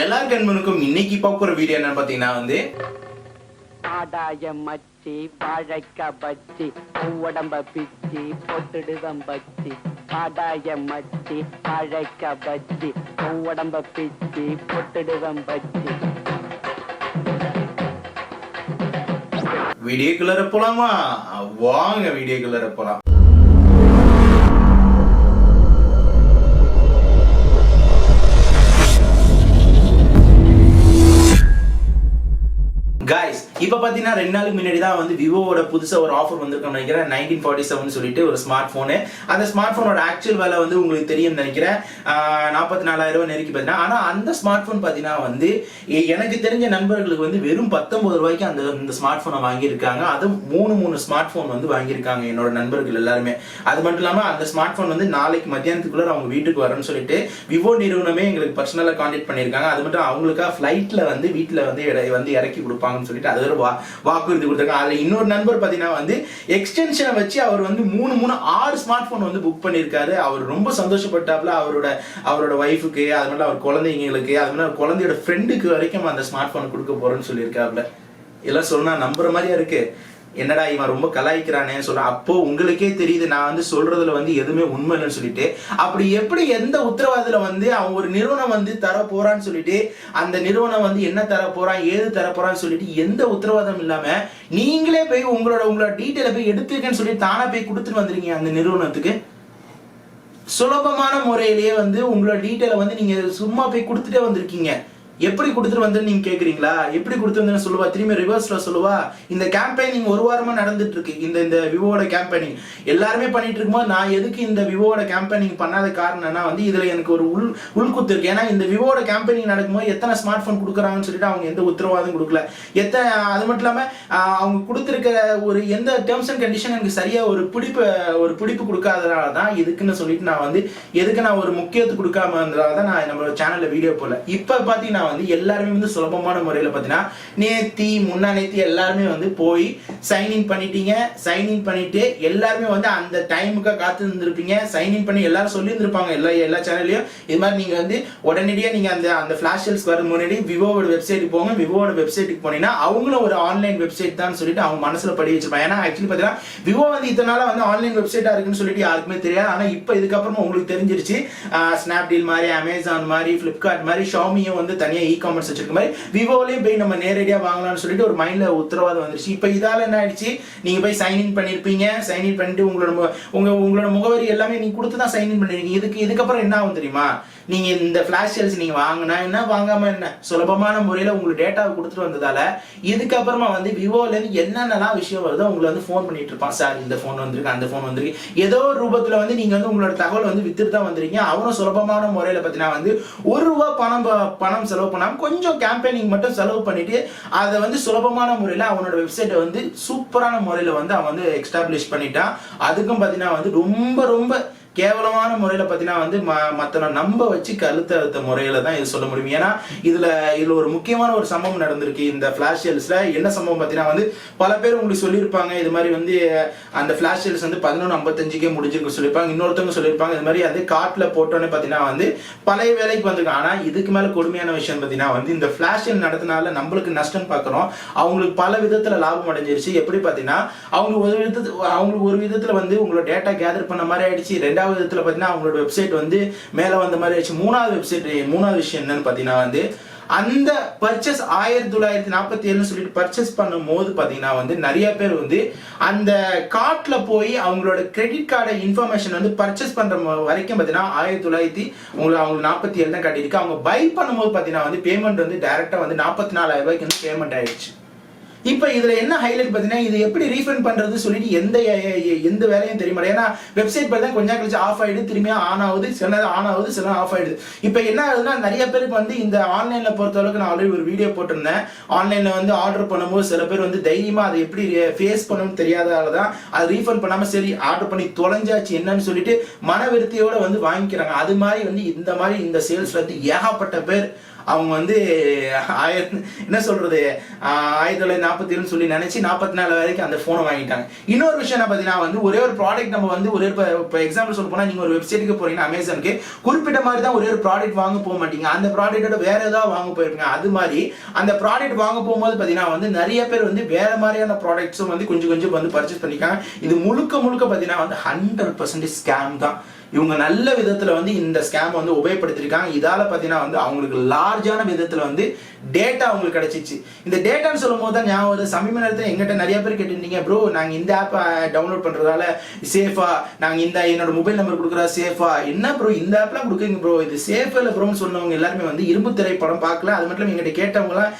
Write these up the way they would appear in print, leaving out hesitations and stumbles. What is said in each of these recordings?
எல்லாருக்கும் அன்பனுக்கும் இன்னைக்கு பார்க்குற வீடியோ என்னன்னு பார்த்தீங்கன்னா வந்து ஆடாய மச்சி வாழைக்கா பச்சி உடம்ப பிச்சி போட்டுடுவம் பச்சி ஆடாய மச்சி வாழைக்கா பச்சி உடம்ப பிச்சி போட்டுடுவம் பச்சி. வீடியோக்குள்ள போலாமா? வாங்க வீடியோக்குள்ள போலாம். Guys, இப்போ பார்த்தீங்கன்னா 2 நாளுக்கு முன்னாடி தான் வந்து விவோவோட புதுசாக ஒரு ஆஃபர் வந்திருக்குன்னு நினைக்கிறேன். 1947 சொல்லிட்டு ஒரு ஸ்மார்ட் ஃபோனு. அந்த ஸ்மார்ட் ஃபோனோட ஆக்சுவல் விலை வந்து உங்களுக்கு தெரியும் நினைக்கிறேன், 44,000 நெருக்கி பார்த்தீங்கன்னா. ஆனால் அந்த ஸ்மார்ட் ஃபோன் பார்த்தீங்கன்னா வந்து எனக்கு தெரிஞ்ச நண்பர்களுக்கு வந்து வெறும் 19 ரூபாய்க்கு அந்த ஸ்மார்ட் ஃபோனை வாங்கியிருக்காங்க. அது மூணு ஸ்மார்ட் ஃபோன் வந்து வாங்கியிருக்காங்க என்னோட நண்பர்கள் எல்லாருமே. அது மட்டும் இல்லாமல் அந்த ஸ்மார்ட் ஃபோன் வந்து நாளைக்கு மத்தியானத்துக்குள்ள அவங்க வீட்டுக்கு வரேன்னு சொல்லிட்டு விவோ நிறுவனமே எங்களுக்கு பர்சனலாக கான்டாக்ட் பண்ணியிருக்காங்க. அது மட்டும் அவங்களுக்காக ஃப்ளைட்டில் வந்து வீட்டில் வந்து இறக்கி கொடுப்பாங்க சொல்லிட்டு அது ஒரு வாக்குறுதி கொடுத்திருக்காங்க. அதுல இன்னொரு நண்பர் பாத்தீங்கன்னா வந்து எக்ஸ்டென்ஷனை வச்சு அவர் வந்து 6 ஸ்மார்ட் போன் வந்து புக் பண்ணிருக்காரு. அவர் ரொம்ப சந்தோஷப்பட்டாப்ல. அவரோட வைஃபுக்கு, அது மட்டும் அவர் குழந்தைங்களுக்கு, அது மட்டும் குழந்தையோட ஃப்ரெண்டுக்கு வரைக்கும் அந்த ஸ்மார்ட் போன் கொடுக்க போறேன்னு சொல்லியிருக்காப்ல. இதெல்லாம் சொன்னா நம்புற மாதிரியா இருக்கு. என்னடா இவன் ரொம்ப கலாய்க்கிறானே சொல்ற. அப்போ உங்களுக்கே தெரியுது நான் வந்து சொல்றதுல வந்து எதுவுமே உண்மை இல்லைன்னு சொல்லிட்டு. அப்படி எப்படி எந்த உத்தரவாதத்துல வந்து அவன் ஒரு நிறுவனம் வந்து தர போறான்னு சொல்லிட்டு, அந்த நிறுவனம் வந்து என்ன தர போறான், ஏது தர போறான்னு சொல்லிட்டு எந்த உத்தரவாதம் இல்லாம நீங்களே போய் உங்களோட டீட்டெயில போய் எடுத்துக்கன்னு சொல்லி தானா போய் கொடுத்துட்டு வந்துருக்கீங்க அந்த நிறுவனத்துக்கு. சுலபமான முறையிலேயே வந்து உங்களோட டீட்டெயில வந்து நீங்க சும்மா போய் கொடுத்துட்டே வந்திருக்கீங்க. எப்படி கொடுத்துட்டு வந்து நீங்க கேக்குறீங்களா? எப்படி கொடுத்து வந்து சொல்லுவா, திரும்பி ரிவர்ஸ்ல சொல்லுவா. இந்த கேம்பெயினிங் ஒரு வாரமா நடந்துட்டு இருக்கு. இந்த விவோட கேம்பெயினிங் எல்லாருமே பண்ணிட்டு இருக்கும்போது நான் எதுக்கு இந்த விவோட கேம்பெயினிங் பண்ணாத காரணம்னா வந்து இதுல எனக்கு ஒரு உள்குத்து இருக்கு. ஏன்னா இந்த விவோட கேம்பெயினிங் நடக்கும்போது எத்தனை ஸ்மார்ட் போன் கொடுக்குறாங்கன்னு சொல்லிட்டு அவங்க எந்த உத்தரவாதம் கொடுக்கல. அது மட்டும் இல்லாம அவங்க கொடுத்துருக்கிற ஒரு எந்த டேர்ம்ஸ் அண்ட் கண்டிஷன் எனக்கு சரியா ஒரு பிடிப்பு கொடுக்காதனாலதான் இதுக்குன்னு சொல்லிட்டு நான் வந்து எதுக்கு நான் ஒரு முக்கியத்துவம் கொடுக்காம இருந்ததாலதான் நான் நம்மளோட சேனல்ல வீடியோ போடல. இப்ப பாத்தீங்கன்னா வந்து எல்லாருமே வந்து சுலபமான முறையில பாத்தீங்கன்னா முன்னா நேத்தி எல்லாருமே வந்து போய் சைன்இன் பண்ணிட்டீங்க. சைன்இன் பண்ணிட்டு எல்லாருமே வந்து அந்த டைமுக்கு காத்து இருந்திருப்பீங்க. சைன்இன் பண்ணி எல்லாரும் சொல்லி இருந்திருப்பாங்க எல்லா சேனல்லையும். இது மாதிரி நீங்க வந்து உடனடியா நீங்க அந்த ஃபிளாஷ் சேல்ஸ் வர முன்னாடி விவோவோட வெப்சைட்டுக்கு போங்க. விவோவோட வெப்சைட்டுக்கு போனீங்கன்னா அவங்களும் ஒரு ஆன்லைன் வெப்சைட் தான் சொல்லிட்டு அவங்க மனசுல படி வச்சிருப்பாங்க. ஏன்னா ஆக்சுவலி பாத்தீங்கன்னா விவோ வந்து இதனால வந்து ஆன்லைன் வெப்சைட்டா இருக்குன்னு சொல்லிட்டு யாருக்குமே தெரியாது. ஆனா இப்ப இதுக்கப்புறமா உங்களுக்கு தெரிஞ்சிருச்சு. ஸ்னாப்டீல் மாதிரி, அமேசான் மாதிரி, பிளிப்கார்ட் மாதிரி, ஷாமியும் வந்து தனியா இ-காமர்ஸ் வச்சிருக்க மாதிரி விவோலயும் போய் நம்ம நேரடியா வாங்கலாம்னு சொல்லிட்டு ஒரு மைண்ட்ல உத்தரவாதம் வந்துருச்சு. இப்ப இதால என்ன ஆயிடுச்சு, நீங்க போய் சைன்இன் பண்ணிருப்பீங்க. சைன்இன் பண்ணிட்டு உங்களோட முகவரி எல்லாமே நீங்க கொடுத்து தான் சைன்இன் பண்ணிருக்கீங்க. இதுக்கப்புறம் என்ன ஆகும் தெரியுமா? நீங்க இந்த ஃபிளாஷ் சேல்ஸ் நீங்க வாங்கினா என்ன, வாங்காம என்ன, சுலபமான முறையில உங்களுக்கு டேட்டாவை கொடுத்துட்டு வந்ததால இதுக்கப்புறமா வந்து விவோல இருந்து என்னென்னலாம் விஷயம் வருதோ உங்களை வந்து போன் பண்ணிட்டு இருப்பான். சார் இந்த போன் வந்திருக்கு, அந்த போன் வந்திருக்கு, ஏதோ ஒரு ரூபத்துல வந்து நீங்க வந்து உங்களோட தகவல் வந்து வித்துட்டு தான் வந்திருக்கீங்க. அவனும் சுலபமான முறையில பார்த்தீங்கன்னா வந்து ₹1 பணம் செலவு பண்ணாம கொஞ்சம் கேம்பெயினிங் மட்டும் செலவு பண்ணிட்டு அதை வந்து சுலபமான முறையில அவனோட வெப்சைட்டை வந்து சூப்பரான முறையில வந்து அவன் வந்து எஸ்டாப்ளிஷ் பண்ணிட்டான். அதுக்கும் பார்த்தீங்கன்னா வந்து ரொம்ப கேவலமான முறையில பாத்தீங்கன்னா வந்து மத்தனை நம்ப வச்சு கழுத்த முறையில தான் இது சொல்ல முடியும். ஏன்னா இதுல ஒரு முக்கியமான ஒரு சம்பவம் நடந்திருக்கு இந்த ஃபிளாஷ் சேல்ஸ்ல. என்ன சம்பவம் பாத்தீங்கன்னா வந்து பல பேர் உங்களுக்கு சொல்லியிருப்பாங்க. இது மாதிரி வந்து அந்த ஃபிளாஷ் சேல்ஸ் வந்து 11:55 முடிஞ்சிருக்கு சொல்லியிருப்பாங்க. இன்னொருத்தவங்க சொல்லியிருப்பாங்க இது மாதிரி அது கார்ட்ல போட்டோன்னு பாத்தீங்கன்னா வந்து பழைய வேலைக்கு வந்திருக்காங்க. ஆனா இதுக்கு மேல கொடுமையான விஷயம் பாத்தீங்கன்னா வந்து இந்த ஃபிளாஷ் சேல் நடத்தினால நம்மளுக்கு நஷ்டம் பார்க்கறோம். அவங்களுக்கு பல விதத்துல லாபம் அடைஞ்சிருச்சு. எப்படி பாத்தீங்கன்னா அவங்களுக்கு ஒரு விதத்துல வந்து உங்களோட டேட்டா கேதர் பண்ண மாதிரி ஆயிடுச்சு. ரெண்டாவது விதத்துல பாத்தீங்கன்னா அவங்களோட வெப்சைட் வந்து மேல வந்த மாதிரி ஆயிடுச்சு. மூணாவது விஷயம் என்னன்னு பாத்தீங்கன்னா வந்து அந்த பர்ச்சேஸ் 1947 சொல்லிட்டு பர்ச்சேஸ் பண்ணும் போது பாத்தீங்கன்னா வந்து நிறைய பேர் வந்து அந்த கார்ட்ல போய் அவங்களோட கிரெடிட் கார்டு இன்ஃபர்மேஷன் வந்து பர்ச்சேஸ் பண்ற வரைக்கும் பாத்தீங்கன்னா 1947 தான் காட்டியிருக்கு. அவங்க பை பண்ணும்போது பாத்தீங்கன்னா வந்து பேமெண்ட் வந்து டைரக்டா வந்து 44,000 ரூபாய்க்கு வந்து பேமெண்ட் ஆயிடுச்சு. இப்ப இதுல என்ன ஹைலைட் பாத்தீங்கன்னா இது எப்படி ரீஃபண்ட் பண்றது சொல்லிட்டு எந்த வேலையும் தெரியுமா? ஏன்னா வெப்சைட் பார்த்தா கொஞ்சம் கழிச்சு ஆஃப் ஆயிடுது, திரும்பியா ஆன் ஆகுது, சில ஆன் ஆகுது, சில ஆஃப் ஆயிடுது. இப்ப என்ன ஆகுதுன்னா நிறைய பேருக்கு வந்து இந்த ஆன்லைன்ல பொறுத்த அளவுக்கு நான் ஆல்ரெடி ஒரு வீடியோ போட்டிருந்தேன். ஆன்லைன்ல வந்து ஆர்டர் பண்ணும்போது சில பேர் வந்து தைரியமா அதை எப்படி ஃபேஸ் பண்ணணும்னு தெரியாததாலதான் அது ரீஃபண்ட் பண்ணாம சரி ஆர்டர் பண்ணி தொலைஞ்சாச்சு என்னன்னு சொல்லிட்டு மனவிருத்தியோட வந்து வாங்கிக்கிறாங்க. அது மாதிரி வந்து இந்த சேல்ஸ்ல வந்து ஏகப்பட்ட பேர் அவங்க வந்து என்ன சொல்றது 1947 சொல்லி நினைச்சு 44 வரைக்கும் அந்த போனை வாங்கிட்டாங்க. இன்னொரு விஷயம் என்ன பார்த்தீங்கன்னா வந்து ஒரே ஒரு ப்ராடக்ட் நம்ம வந்து ஒரே இப்போ எக்ஸாம்பிள் சொல்ல போனா நீங்க ஒரு வெப்சைட்டுக்கு போறீங்கன்னா அமேசானுக்கு குறிப்பிட்ட மாதிரி தான் ஒரே ஒரு ப்ராடக்ட் வாங்க போக மாட்டீங்க, அந்த ப்ராடக்ட்டோட வேற ஏதாவது வாங்க போயிருப்பீங்க. அது மாதிரி அந்த ப்ராடக்ட் வாங்க போகும்போது பார்த்தீங்கன்னா வந்து நிறைய பேர் வந்து வேற மாதிரியான ப்ராடக்ட்ஸும் வந்து கொஞ்சம் கொஞ்சம் வந்து பர்ச்சேஸ் பண்ணிக்காங்க. இது முழுக்க முழுக்க பார்த்தீங்கன்னா வந்து 100% ஸ்கேம் தான். இவங்க நல்ல விதத்துல வந்து இந்த ஸ்கேம் வந்து உபயோகப்படுத்திருக்காங்க. இதால பாத்தீங்கன்னா வந்து அவங்களுக்கு லார்ஜான விதத்துல வந்து டேட்டா அவங்களுக்கு கிடைச்சிச்சு. இந்த டேட்டான்னு சொல்லும் போது தான் ஞாபகம் வருது, சமீப நேரத்தில் எங்கிட்ட நிறைய பேர் கேட்டிருந்தீங்க, ப்ரோ நாங்க இந்த ஆப் டவுன்லோட் பண்றதால சேஃபா, நாங்க இந்த என்னோட மொபைல் நம்பர் கொடுக்குறா சேஃபா, என்ன ப்ரோ இந்த ஆப்லாம் கொடுக்குறீங்க ப்ரோ, இது சேஃபா இல்லை ப்ரோன்னு சொன்னவங்க எல்லாருமே வந்து இரும்பு திரைப்படம் பார்க்கல. அது மட்டும் எங்கிட்ட கேட்டவங்களாம்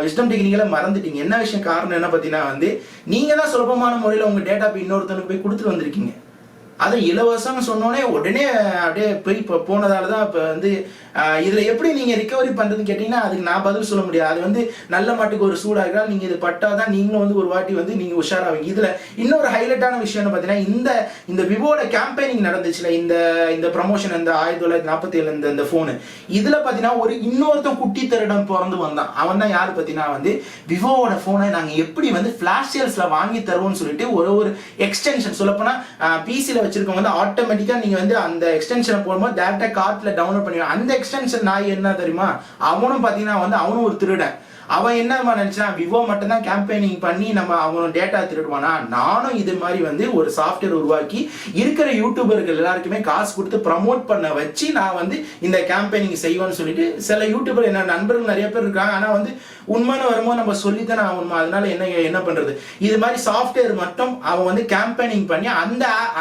விஸ்டம் டெக்னிக்கல மறந்துட்டீங்க. என்ன விஷயம் காரணம் என்ன பார்த்தீங்கன்னா வந்து நீங்க தான் சுலபமான முறையில் உங்க டேட்டா போய் இன்னொருத்தனுக்கு போய் கொடுத்துட்டு வந்திருக்கீங்க. அது இலவசம்னு சொன்னோடனே உடனே அப்படியே போய் போனதால தான் இப்போ வந்து இதில் எப்படி நீங்கள் ரிகவரி பண்ணுறதுன்னு கேட்டிங்கன்னா அதுக்கு நான் பதில் சொல்ல முடியாது. அது வந்து நல்ல மாட்டுக்கு ஒரு சூடாக இருக்கா, நீங்கள் இது பட்டால் தான் நீங்களும் வந்து ஒரு வாட்டி வந்து நீங்கள் உஷாராவீங்க. இதில் இன்னொரு ஹைலைட்டான விஷயம் பார்த்தீங்கன்னா இந்த விவோட கேம்பெயினிங் நடந்துச்சுல, இந்த ப்ரமோஷன் இந்த 1947 இந்த ஃபோனு, இதில் பார்த்தீங்கன்னா ஒரு இன்னொருத்தன் குட்டி திருடன் பிறந்து வந்தான். அவன் தான் யார் பார்த்தீங்கன்னா வந்து விவோட ஃபோனை நாங்கள் எப்படி வந்து ஃப்ளாஷ் சேல்ஸில் வாங்கி தருவோம்னு சொல்லிட்டு ஒரு எக்ஸ்டென்ஷன் சொல்லப்போனால் பிசியில் வச்சிருக்கவங்க வந்து ஆட்டோமேட்டிக்கா நீங்க வந்து அந்த எக்ஸ்டென்ஷனை போடும்போது டேரக்டா கார்ட்ல டவுன்லோட் பண்ணுவீங்க. அந்த எக்ஸ்டென்ஷன் நாய் என்ன தெரியுமா, அவனும் பாத்தீங்கன்னா வந்து அவனும் ஒரு திருடன். அவன் என்ன நினைச்சா விவோ மட்டும் தான் கேம்பெயினிங் பண்ணி நம்ம அவனோட டேட்டா திருடுவானா, நானும் இது மாதிரி வந்து ஒரு சாஃப்ட்வேர் உருவாக்கி இருக்கிற யூடியூபர்கள் எல்லாருக்குமே காசு கொடுத்து ப்ரமோட் பண்ண வச்சு நான் வந்து இந்த கேம்பெயினிங் செய்வேன்னு சொல்லிட்டு சில யூடியூபர் என்ன நண்பர்கள் நிறைய பேர் இருக்காங்க. ஆனா வந்து உண்மைன்னு வரும்போது நம்ம சொல்லித்தானே ஆகணுமா, அதனால என்ன பண்றது, இது மாதிரி சாஃப்ட்வேர் மட்டும் அவன் வந்து கேம்பெயினிங் பண்ணி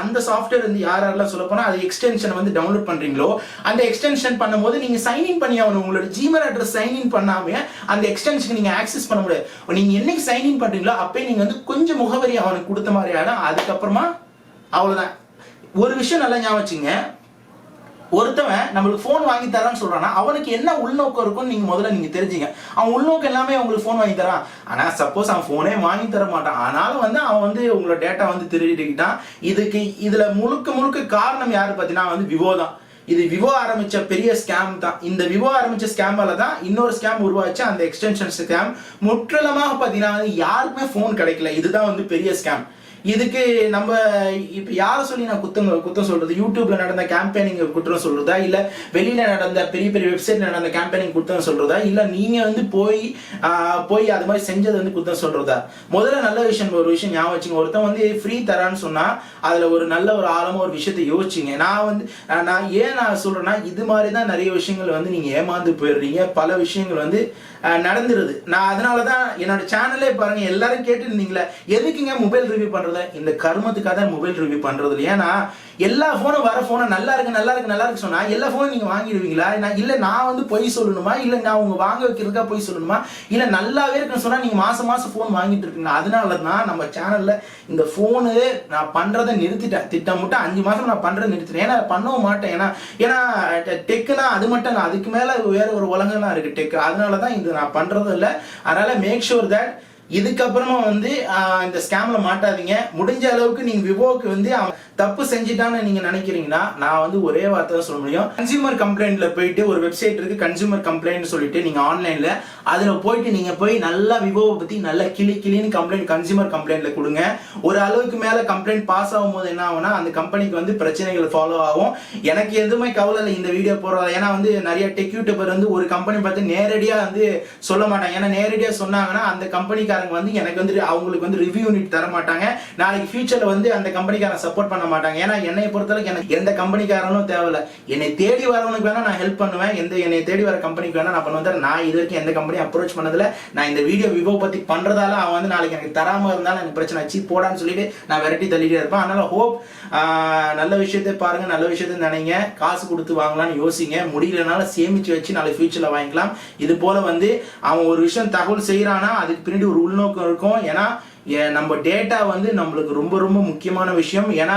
அந்த சாஃப்ட்வேர் வந்து யாரெல்லாம் சொல்ல போனா அது எக்ஸ்டென்ஷன் வந்து டவுன்லோட் பண்றீங்களோ அந்த எக்ஸ்டென்ஷன் பண்ணும்போது நீங்க சைன்இன் பண்ணி ஆகணும். உங்களோட ஜிமெயில் அட்ரஸ் சைன்இன் பண்ணாம அந்த எக்ஸ்டென்ஷன் நீங்க ஆக்சஸ் பண்ண முடியாது. நீங்க என்னைக்கு சைன்இன் பண்றீங்களோ அப்பயே நீங்க வந்து கொஞ்சம் முகவரி அவனுக்கு கொடுத்த மாதிரி ஆயிடும். அதுக்கப்புறமா அவ்வளவுதான். ஒரு விஷயம் நல்லா ஞாபகம் வச்சுங்க, ஒருத்தவன் நம்மளுக்கு போன் வாங்கி தரான்னு சொல்றான்னா அவனுக்கு என்ன உள்நோக்கம் இருக்கும்னு நீங்க முதல்ல தெரிஞ்சுங்க. அவன் உள்நோக்கம் எல்லாமே உங்களுக்கு போன் வாங்கி தரான், ஆனா சப்போஸ் அவன் போனே வாங்கி தர மாட்டான், ஆனாலும் வந்து அவன் வந்து உங்களோட டேட்டா வந்து திருடிக்கிட்டான். இதுல முழுக்க காரணம் யாரு பார்த்தீங்கன்னா வந்து விவோ தான். இது விவோ ஆரம்பிச்ச பெரிய ஸ்கேம் தான். இந்த விவோ ஆரம்பிச்ச ஸ்கேமால தான் இன்னொரு ஸ்கேம் உருவாச்சு, அந்த எக்ஸ்டென்ஷன் ஸ்கேம். முற்றிலுமாக பார்த்தீங்கன்னா யாருக்குமே போன் கிடைக்கல. இதுதான் வந்து பெரிய ஸ்கேம். இதுக்கு நம்ம இப்ப யாரை சொல்லி நான் குத்தம் சொல்றது, யூடியூப்ல நடந்த கேம்பெயினிங் குற்றம் சொல்றதா, இல்ல வெளியில நடந்த பெரிய வெப்சைட்ல நடந்த கேம்பெயினிங் குற்றம் சொல்றதா, இல்ல நீங்க வந்து போய் அது மாதிரி செஞ்சது வந்து குற்றம் சொல்றதா? முதல்ல நல்ல ஒரு விஷயம் ஞாபகம் வச்சுங்க, ஒருத்தன் வந்து ஃப்ரீ தரான்னு சொன்னா அதுல ஒரு நல்ல ஒரு ஆழமா ஒரு விஷயத்தை யோசிச்சுங்க. நான் ஏன் சொல்றேன்னா இது மாதிரிதான் நிறைய விஷயங்கள் வந்து நீங்க ஏமாந்து போயிடுறீங்க, பல விஷயங்கள் வந்து நடந்துருது. நான் அதனாலதான் என்னோட சேனலே பாருங்க, எல்லாரும் கேட்டு இருந்தீங்களே எதுக்குங்க மொபைல் ரிவ்யூ பண்றது, இந்த கர்மத்துக்காக தான் மொபைல் ரிவ்யூ பண்றது இல்லை. ஏன்னா எல்லா போனும் வர போனை நல்லா இருக்கு சொன்னா எல்லா போனும் நீங்க வாங்கிடுவீங்களா? இல்ல நான் வந்து பொய் சொல்லணுமா, இல்ல நான் உங்க வாங்க வைக்கிறதுக்கா பொய் சொல்லணுமா, இல்ல நல்லாவே இருக்குன்னு சொன்னா நீங்க மாசம் போன் வாங்கிட்டு இருக்கீங்க. அதனாலதான் நம்ம சேனல்ல இந்த போனு நான் பண்றதை நிறுத்திட்டேன். திட்டமிட்டு 5 மாசம் நான் பண்றதை நிறுத்திட்டேன். ஏன்னா பண்ணவும் மாட்டேன். ஏன்னா டெக்குனா அது மட்டும் இல்லை, அதுக்கு மேல வேற ஒரு உலகம்லாம் இருக்கு டெக். அதனாலதான் இது நான் பண்றது இல்லை. அதனால மேக் ஷூர் தட் இதுக்கப்புறமா வந்து இந்த ஸ்கேம்ல மாட்டாதீங்க. முடிஞ்ச அளவுக்கு நீங்க விவோக்கு வந்து அவன் தப்பு செஞ்சிட்டான்னு நீங்க நினைக்கிறீங்கன்னா நான் வந்து ஒரே வார்த்தை தான் சொல்ல முடியும். கன்சியூமர் கம்ப்ளைண்ட்ல போயிட்டு ஒரு வெப்சைட் இருக்கு, கன்சியூமர் கம்ப்ளைண்ட் சொல்லிட்டு நீங்க ஆன்லைன்ல அதுல போயிட்டு நீங்க போய் நல்லா விவோவை பத்தி நல்லா கிளின்னு கம்ப்ளைண்ட் கன்சியூமர் கம்ப்ளைண்ட்ல கொடுங்க. ஒரு அளவுக்கு மேல கம்ப்ளைண்ட் பாஸ் ஆகும் போது என்ன ஆகும்னா அந்த கம்பெனிக்கு வந்து பிரச்சனைகள் ஃபாலோ ஆகும். எனக்கு எதுவுமே கவலை இல்லை இந்த வீடியோ போடுறது. ஏன்னா வந்து நிறைய டெக் யூடியூபர் வந்து ஒரு கம்பெனி பார்த்து நேரடியா வந்து சொல்ல மாட்டாங்க. ஏன்னா நேரடியா சொன்னாங்கன்னா அந்த கம்பெனிக்காரங்க வந்து எனக்கு வந்து அவங்களுக்கு வந்து ரிவ்யூ யூனிட் தர மாட்டாங்க. நாளைக்கு ஃபியூச்சர்ல வந்து அந்த கம்பெனிக்காரன் சப்போர்ட் பண்ண மாட்டாங்க. ஏன்னா என்னை பொறுத்தவரைக்கும் எனக்கு எந்த கம்பெனிக்காரனும் தேவையில்லை. என்னை தேடி வரவனுக்கு வேணா நான் ஹெல்ப் பண்ணுவேன், என்னை தேடி வர கம்பெனிக்கு வேணா நான் பண்ணுவேன். நான் இது வரைக்கும் எந்த கம்பெனி அப்ரோச் பண்ணதில்லை. நான் இந்த வீடியோ விவோ பத்தி பண்றதால அவன் வந்து நாளைக்கு எனக்கு தராம இருந்தாலும் எனக்கு பிரச்சனை ஆச்சு போடான்னு சொல்லிட்டு நான் விரட்டி தள்ளிட்டே இருப்பேன். அதனால ஹோப் நல்ல விஷயத்தை பாருங்க, நல்ல விஷயத்தை நினைங்க, காசு கொடுத்து வாங்கலாம்னு யோசிங்க. முடியலனால சேமிச்சு வச்சு நாளைக்கு ஃபியூச்சர்ல வாங்கிக்கலாம். இது போல வந்து அவன் ஒரு விஷயம் தகவல் செய்யறானா அதுக்கு பின்னாடி ஒரு உள்நோக்கம் இருக்கும். ஏன்னா நம்ம டேட்டா வந்து நம்மளுக்கு ரொம்ப முக்கியமான விஷயம். ஏன்னா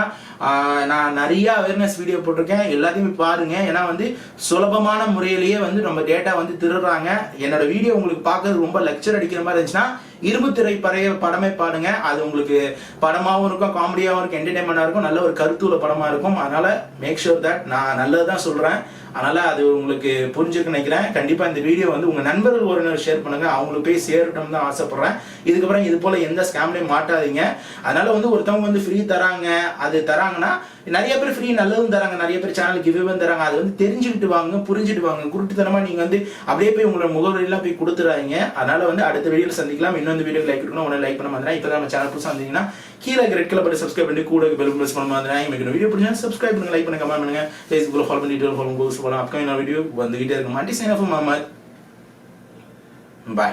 நான் நிறைய அவேர்னஸ் வீடியோ போட்டிருக்கேன், எல்லாத்தையுமே பாருங்க. ஏன்னா வந்து சுலபமான முறையிலேயே வந்து நம்ம டேட்டா வந்து திருடுறாங்க. என்னோட வீடியோ உங்களுக்கு பார்க்கறது ரொம்ப லெக்சர் அடிக்கிற மாதிரி இருந்துச்சுன்னா இரும்பு திரை படமே பாருங்க. அது உங்களுக்கு படமாவும் இருக்கும், காமெடியாவும் இருக்கும், என்டர்டைன்மெண்டா இருக்கும், நல்ல ஒரு கருத்துள்ள படமா இருக்கும். அதனால மேக் ஷூர் தட் நான் நல்லதுதான் சொல்றேன். அதனால அது உங்களுக்கு புரிஞ்சுக்குன்னு நினைக்கிறேன். கண்டிப்பா இந்த வீடியோ வந்து உங்க நண்பர்கள் ஒரு ஷேர் பண்ணுங்க, அவங்களுக்கு போய் சேரட்டும் தான் ஆசைப்படுறேன். இதுக்கப்புறம் இது போல எந்த ஸ்கேம்லையும் மாட்டாதீங்க. அதனால வந்து ஒருத்தவங்க வந்து ஃப்ரீ தராங்க, அது தராங்கன்னா நிறைய பேர் ஃப்ரீ நல்லதும் தராங்க, நிறைய பேர் சேனல் கிவ்வேவும் தராங்க. அது வந்து தெரிஞ்சுக்கிட்டு வாங்க, புரிஞ்சுட்டு வாங்க. குருட்டுத்தனமா நீங்க வந்து அப்படியே போய் உங்களோட முகவரியெல்லாம் போய் கொடுத்துறாங்க. அதனால வந்து அடுத்த வீடியோல சந்திக்கலாம். இன்னொரு வீடியோ லைக் பண்ணணும், உடனே லைக் பண்ண மாதிரி. இப்போ நம்ம சேனல் புதுசாக வந்தீங்கன்னா கீழே ரெட் கலர் பட்டன் சப்ஸ்கிரைப் பண்ணி கூட பெல் பிரஸ் பண்ண மாதிரி. எனக்கு வீடியோ பிடிச்சா சப்ஸ்கிரைப் பண்ணுங்க, லைக் பண்ணுங்க, கமெண்ட் பண்ணுங்க, ஃபேஸ்புக்கில் ஃபாலோ பண்ணிட்டு ஃபாலோ போகலாம். அப்கமிங் வீடியோ வந்துகிட்டே இருக்க மாட்டி. சைன் ஆஃப் மாமா. பாய்.